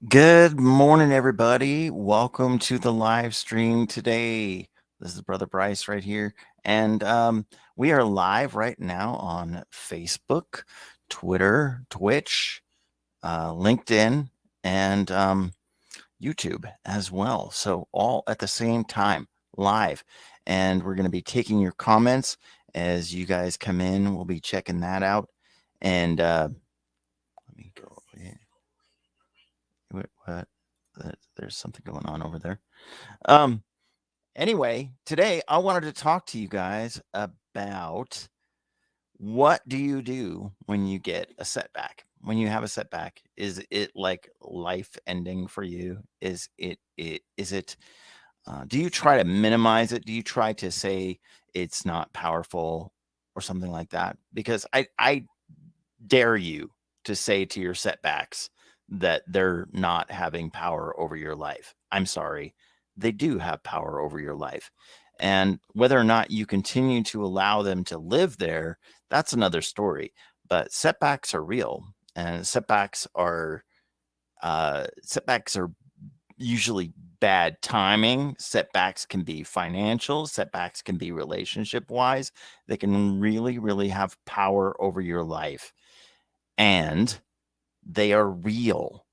Good morning, everybody. Welcome to the live stream today. This is Brother Bryce right here. And we are live right now on Facebook, Twitter, Twitch, LinkedIn, and YouTube as well. So, all at the same time, live. And we're going to be taking your comments as you guys come in. We'll be checking that out. And let me go. What? There's something going on over there. Um, anyway, today I wanted to talk to you guys about what do you do when you get a setback? When you have a setback, is it like life ending for you? Is it do you try to minimize it? Do you try to say it's not powerful or something like that? Because I dare you to say to your setbacks that they're not having power over your life. I'm sorry. They do have power over your life. And whether or not you continue to allow them to live there, that's another story. But setbacks are real, and setbacks are usually bad timing. Setbacks can be financial, setbacks can be relationship wise. They can really, really have power over your life, and they are real.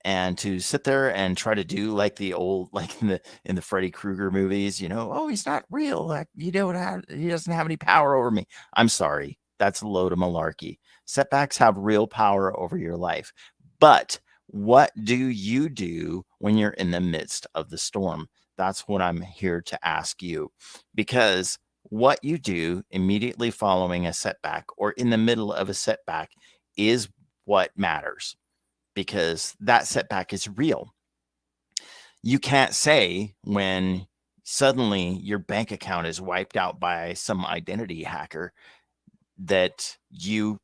And to sit there and try to do like the old, like in the Freddy Krueger movies, oh, he's not real. Like he doesn't have any power over me. I'm sorry, that's a load of malarkey. Setbacks have real power over your life, but what do you do when you're in the midst of the storm? That's what I'm here to ask you, because what you do immediately following a setback or in the middle of a setback is what matters, because that setback is real. You can't say when suddenly your bank account is wiped out by some identity hacker that you're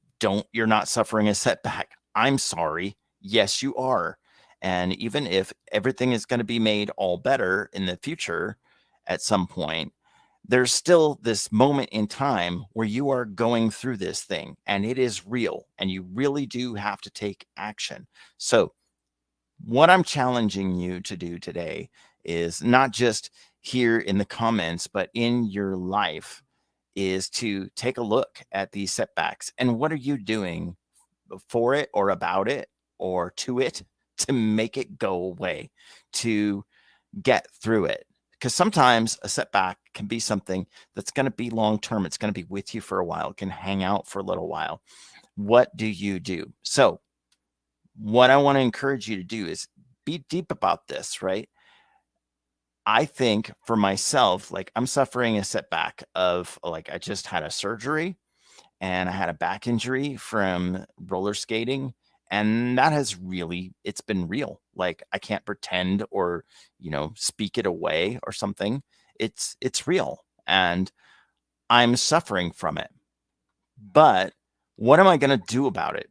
not suffering a setback. I'm sorry. Yes, you are. And even if everything is going to be made all better in the future at some point, there's still this moment in time where you are going through this thing and it is real and you really do have to take action. So, what I'm challenging you to do today is not just here in the comments, but in your life, is to take a look at these setbacks and what are you doing for it or about it or to it to make it go away, to get through it. Because sometimes a setback can be something that's going to be long term. It's going to be with you for a while, it can hang out for a little while. What do you do? So, what I want to encourage you to do is be deep about this, right? I think for myself, like I'm suffering a setback of like I just had a surgery and I had a back injury from roller skating. And that has really, it's been real. Like I can't pretend or, speak it away or something. It's real. And I'm suffering from it. But what am I going to do about it?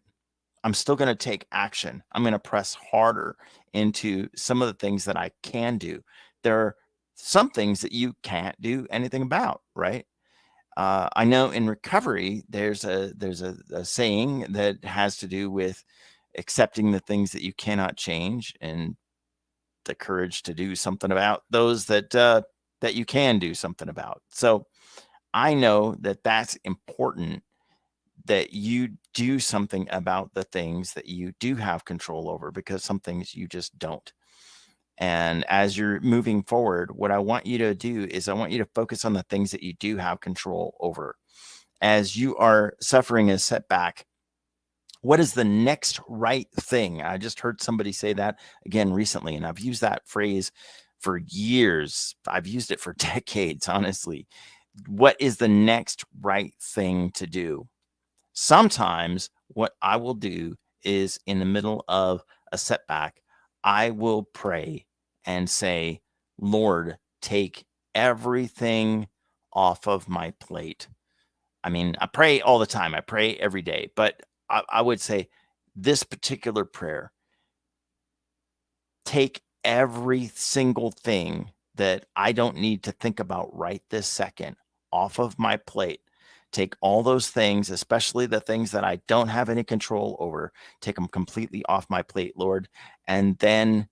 I'm still going to take action. I'm going to press harder into some of the things that I can do. There are some things that you can't do anything about, right? I know in recovery, there's a saying that has to do with accepting the things that you cannot change and the courage to do something about those that you can do something about. So I know that that's important, that you do something about the things that you do have control over, because some things you just don't. And as you're moving forward, what I want you to do is I want you to focus on the things that you do have control over. As you are suffering a setback, what is the next right thing? I just heard somebody say that again recently, and I've used that phrase for years. I've used it for decades, honestly. What is the next right thing to do? Sometimes what I will do is in the middle of a setback, I will pray and say, Lord, take everything off of my plate. I mean, I pray all the time, I pray every day, but I would say this particular prayer: take every single thing that I don't need to think about right this second off of my plate. take all those things, especially the things that I don't have any control over, take them completely off my plate, Lord, and then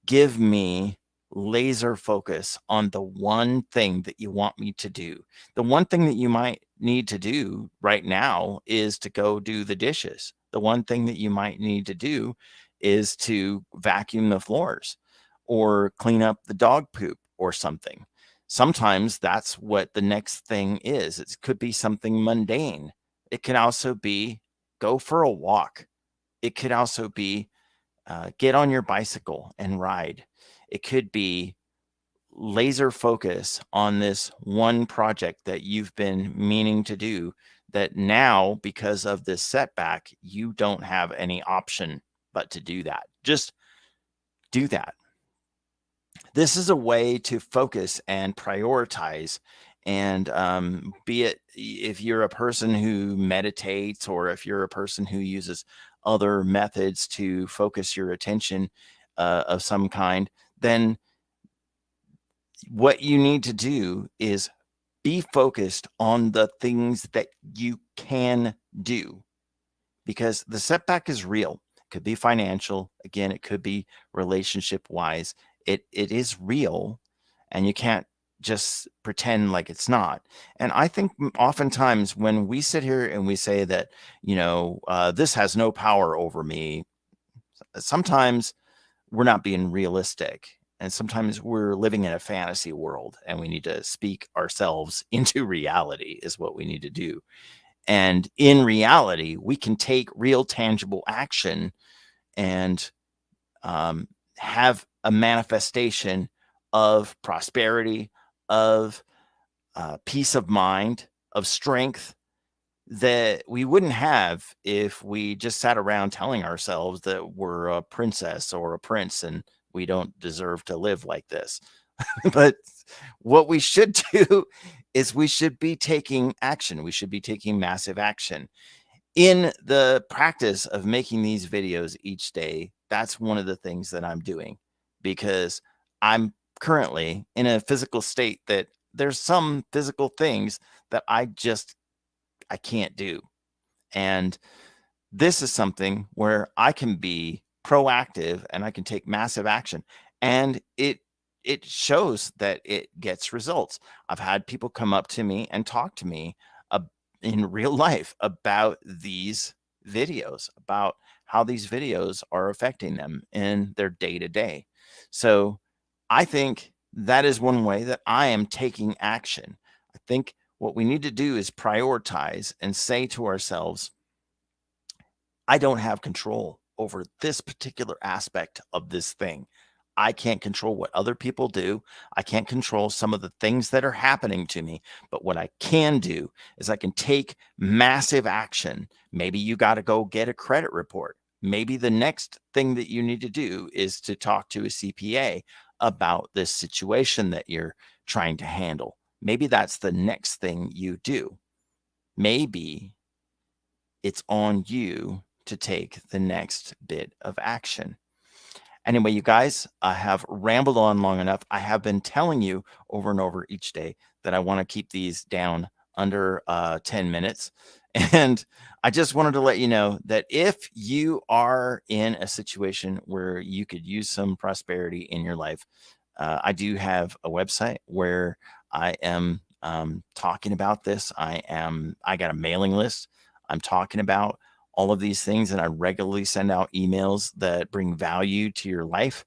give me laser focus on the one thing that you want me to do. The one thing that you might need to do right now is to go do the dishes. The one thing that you might need to do is to vacuum the floors or clean up the dog poop or something. Sometimes that's what the next thing is. It could be something mundane. It can also be go for a walk. It could also be get on your bicycle and ride. It could be laser focus on this one project that you've been meaning to do that now, because of this setback, you don't have any option but to do that. Just do that. This is a way to focus and prioritize. And be it if you're a person who meditates or if you're a person who uses other methods to focus your attention of some kind, then what you need to do is be focused on the things that you can do, because the setback is real. It could be financial. Again, it could be relationship wise. It is real, and you can't just pretend like it's not. And I think oftentimes when we sit here and we say that, this has no power over me, sometimes we're not being realistic. And sometimes we're living in a fantasy world, and we need to speak ourselves into reality, is what we need to do. And in reality, we can take real tangible action and have a manifestation of prosperity, of peace of mind, of strength that we wouldn't have if we just sat around telling ourselves that we're a princess or a prince and we don't deserve to live like this. But what we should do is we should be taking action. We should be taking massive action. In the practice of making these videos each day, that's one of the things that I'm doing, because I'm currently in a physical state that there's some physical things that I can't do. And this is something where I can be proactive and I can take massive action. And it shows that it gets results. I've had people come up to me and talk to me in real life about these videos, about how these videos are affecting them in their day to day. So I think that is one way that I am taking action. I think what we need to do is prioritize and say to ourselves, I don't have control over this particular aspect of this thing. I can't control what other people do. I can't control some of the things that are happening to me. But what I can do is I can take massive action. Maybe you got to go get a credit report. Maybe the next thing that you need to do is to talk to a CPA about this situation that you're trying to handle. Maybe that's the next thing you do. Maybe it's on you to take the next bit of action. Anyway, you guys, I have rambled on long enough. I have been telling you over and over each day that I want to keep these down under 10 minutes. And I just wanted to let you know that if you are in a situation where you could use some prosperity in your life, I do have a website where I am talking about this. I got a mailing list. I'm talking about all of these things, and I regularly send out emails that bring value to your life.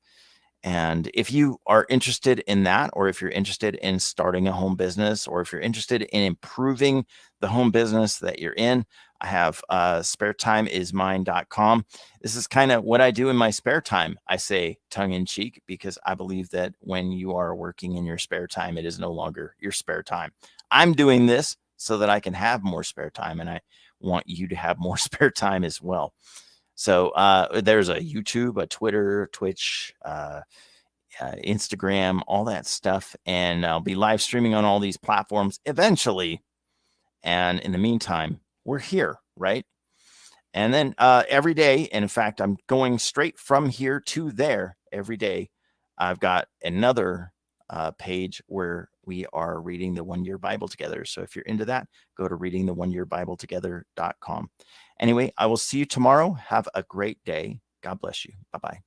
And if you are interested in that, or if you're interested in starting a home business, or if you're interested in improving the home business that you're in, I have sparetimeismine.com. This is kind of what I do in my spare time. I say tongue in cheek, because I believe that when you are working in your spare time, it is no longer your spare time. I'm doing this so that I can have more spare time, and I want you to have more spare time as well. So there's a YouTube, a Twitter, Twitch, Instagram, all that stuff. And I'll be live streaming on all these platforms eventually. And in the meantime, we're here, right? And then every day, and in fact, I'm going straight from here to there every day. I've got another page where we are reading the 1 Year Bible together. So if you're into that, go to readingthe1yearbiblettogether.com. Anyway, I will see you tomorrow. Have a great day. God bless you. Bye-bye.